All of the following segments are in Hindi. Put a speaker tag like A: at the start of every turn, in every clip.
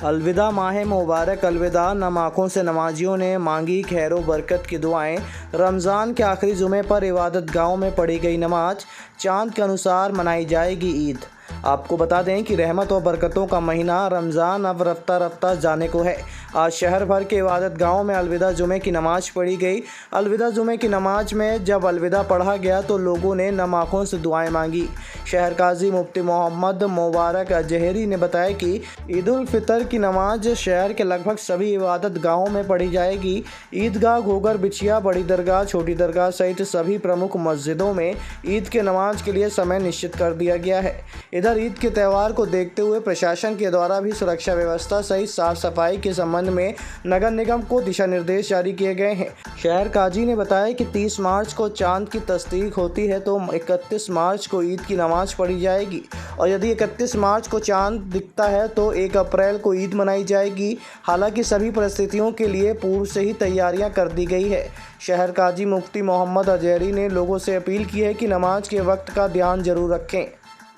A: अलविदा माह मुबारक अलविदा। नम आँखों से नमाजियों ने मांगी खैरो बरकत की दुआएं। रमज़ान के आखिरी जुमे पर इबादत गाहों में पढ़ी गई नमाज। चांद के अनुसार मनाई जाएगी ईद। आपको बता दें कि रहमत और बरकतों का महीना रमज़ान अब रफ्ता रफ्ता जाने को है। आज शहर भर के इबादत गाहों में अलविदा जुमे की नमाज पढ़ी गई। अलविदा जुमे की नमाज में जब अलविदा पढ़ा गया तो लोगों ने नम आँखों से दुआएं मांगी। शहर काजी मुफ्ती मोहम्मद मुबारक अजहरी ने बताया कि ईद उल फितर की नमाज शहर के लगभग सभी इबादत गाहों में पढ़ी जाएगी। ईदगाह, घोगर, बिछिया, बड़ी दरगाह, छोटी दरगाह सहित सभी प्रमुख मस्जिदों में ईद के नमाज के लिए समय निश्चित कर दिया गया है। इधर ईद के त्यौहार को देखते हुए प्रशासन के द्वारा भी सुरक्षा व्यवस्था सहित साफ सफाई के संबंध में नगर निगम को दिशा निर्देश जारी किए गए हैं। शहर काजी ने बताया कि 30 मार्च को चांद की तस्दीक होती है तो 31 मार्च को ईद की नमाज पढ़ी जाएगी और यदि 31 मार्च को चांद दिखता है तो 1 अप्रैल को ईद मनाई जाएगी। हालांकि सभी परिस्थितियों के लिए पूर्व से ही तैयारियां कर दी गई है। शहर काजी मुफ्ती मोहम्मद अजहरी ने लोगों से अपील की है कि नमाज के वक्त का ध्यान जरूर रखें।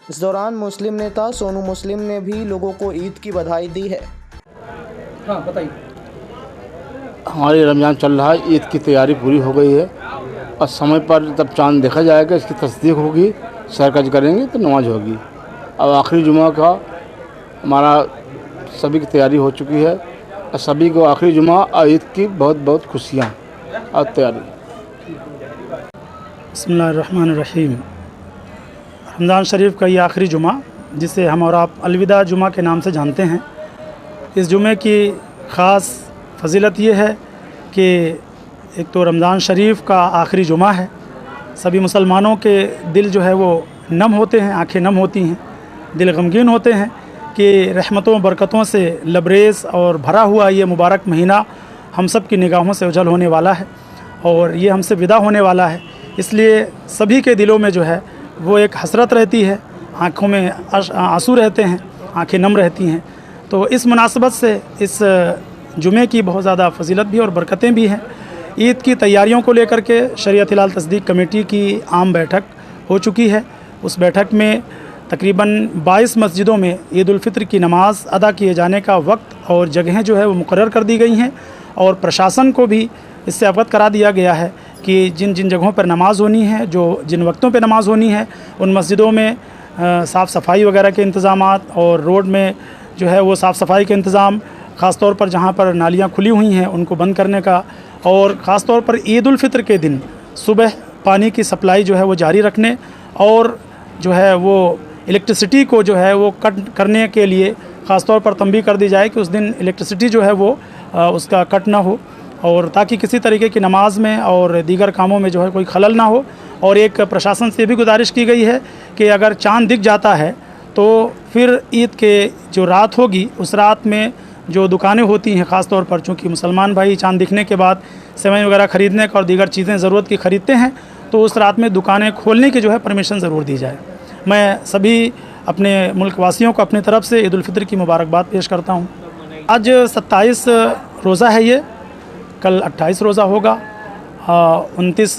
A: इस दौरान मुस्लिम नेता सोनू मुस्लिम ने भी लोगों को ईद की बधाई दी है।
B: हाँ बताइए।
C: हमारी रमज़ान चल रहा है, ईद की तैयारी पूरी हो गई है और समय पर तब चांद देखा जाएगा, इसकी तस्दीक होगी, सरकज करेंगे तो नमाज होगी। अब आखिरी जुमा का हमारा सभी की तैयारी हो चुकी है और सभी को आखिरी जुमा और ईद की बहुत बहुत खुशियाँ और तैयारी।
B: बिस्मिल्लाहिर्रहमानिर्रहीम। रमज़ान शरीफ का ये आखिरी जुमा, जिसे हम और आप अलविदा जुमा के नाम से जानते हैं, इस जुमे की ख़ास फजीलत ये है कि एक तो रमज़ान शरीफ का आखिरी जुमा है। सभी मुसलमानों के दिल जो है वो नम होते हैं, आंखें नम होती हैं, दिल गमगीन होते हैं कि रहमतों बरकतों से लबरेज़ और भरा हुआ ये मुबारक महीना हम सब की निगाहों से उजल होने वाला है और ये हमसे विदा होने वाला है। इसलिए सभी के दिलों में जो है वो एक हसरत रहती है, आँखों में आंसू रहते हैं, आंखें नम रहती हैं। तो इस मुनासबत से इस जुमे की बहुत ज़्यादा फजीलत भी और बरकतें भी हैं। ईद की तैयारियों को लेकर के शरीयत हिलाल तस्दीक कमेटी की आम बैठक हो चुकी है। उस बैठक में तकरीबन 22 मस्जिदों में ईद उल फितर की नमाज़ अदा किए जाने का वक्त और जगहें जो है वो मुकर्रर कर दी गई हैं और प्रशासन को भी इससे अवगत करा दिया गया है कि जिन जिन जगहों पर नमाज़ होनी है, जो जिन वक्तों पर नमाज़ होनी है, उन मस्जिदों में साफ़ सफाई वगैरह के इंतज़ामात और रोड में जो है वो साफ़ सफाई के इंतज़ाम, ख़ास तौर पर जहाँ पर नालियाँ खुली हुई हैं उनको बंद करने का, और ख़ास तौर पर ईद उल फितर के दिन सुबह पानी की सप्लाई जो है वो जारी रखने और जो है वो इलेक्ट्रिसिटी को जो है वो कट करने के लिए ख़ास तौर पर तंबीह कर दी जाए कि उस दिन इलेक्ट्रिसिटी जो है वो उसका कट ना हो, और ताकि किसी तरीके की नमाज में और दीगर कामों में जो है कोई खलल ना हो। और एक प्रशासन से भी गुजारिश की गई है कि अगर चाँद दिख जाता है तो फिर ईद के जो रात होगी उस रात में जो दुकानें होती हैं, ख़ास तौर पर चूँकि मुसलमान भाई चाँद दिखने के बाद सेवई वगैरह ख़रीदने का और दीगर चीज़ें ज़रूरत की ख़रीदते हैं, तो उस रात में दुकानें खोलने की जो है परमिशन ज़रूर दी जाए। मैं सभी अपने मुल्क वासियों को अपनी तरफ से ईद उल फितर की मुबारकबाद पेश करता हूँ। आज 27 रोज़ा है, ये कल 28 रोज़ा होगा, 29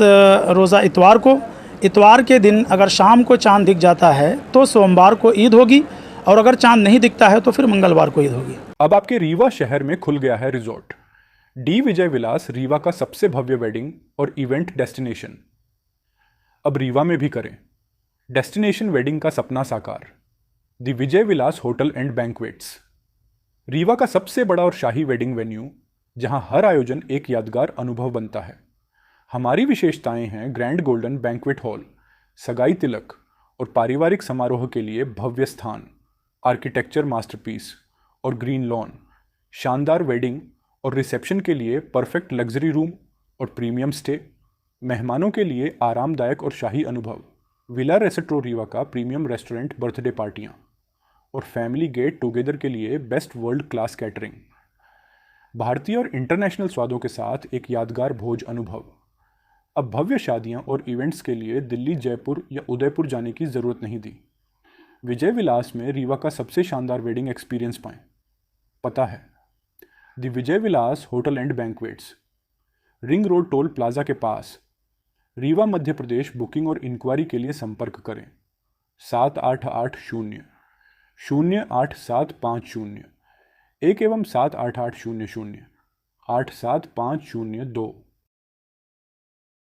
B: रोज़ा इतवार को। इतवार के दिन अगर शाम को चाँद दिख जाता है तो सोमवार को ईद होगी और अगर चाँद नहीं दिखता है तो फिर मंगलवार को ईद होगी।
D: अब आपके रीवा शहर में खुल गया है रिजॉर्ट डी विजय विलास, रीवा का सबसे भव्य वेडिंग और इवेंट डेस्टिनेशन। अब रीवा में भी करें डेस्टिनेशन वेडिंग का सपना साकार। The Vijay Vilas hotel and banquets, Rewa का सबसे बड़ा और शाही वेडिंग वेन्यू, जहां हर आयोजन एक यादगार अनुभव बनता है। हमारी विशेषताएं हैं ग्रैंड गोल्डन बैंक्वेट हॉल, सगाई तिलक और पारिवारिक समारोह के लिए भव्य स्थान, आर्किटेक्चर मास्टरपीस और ग्रीन लॉन, शानदार वेडिंग और रिसेप्शन के लिए परफेक्ट लग्जरी रूम और प्रीमियम स्टे, मेहमानों के लिए आरामदायक और शाही अनुभव, विला रेस्टोरेंट रीवा का प्रीमियम रेस्टोरेंट, बर्थडे पार्टियाँ और फैमिली गेट टुगेदर के लिए बेस्ट वर्ल्ड क्लास कैटरिंग, भारतीय और इंटरनेशनल स्वादों के साथ एक यादगार भोज अनुभव। अब भव्य शादियां और इवेंट्स के लिए दिल्ली, जयपुर या उदयपुर जाने की ज़रूरत नहीं दी। विजय विलास में रीवा का सबसे शानदार वेडिंग एक्सपीरियंस पाएं। पता है the Vijay Vilas hotel and banquets, ring road toll plaza के पास, रीवा, मध्य प्रदेश। बुकिंग और इंक्वायरी के लिए संपर्क करें 7880 0875 1 एवं 78800 87502।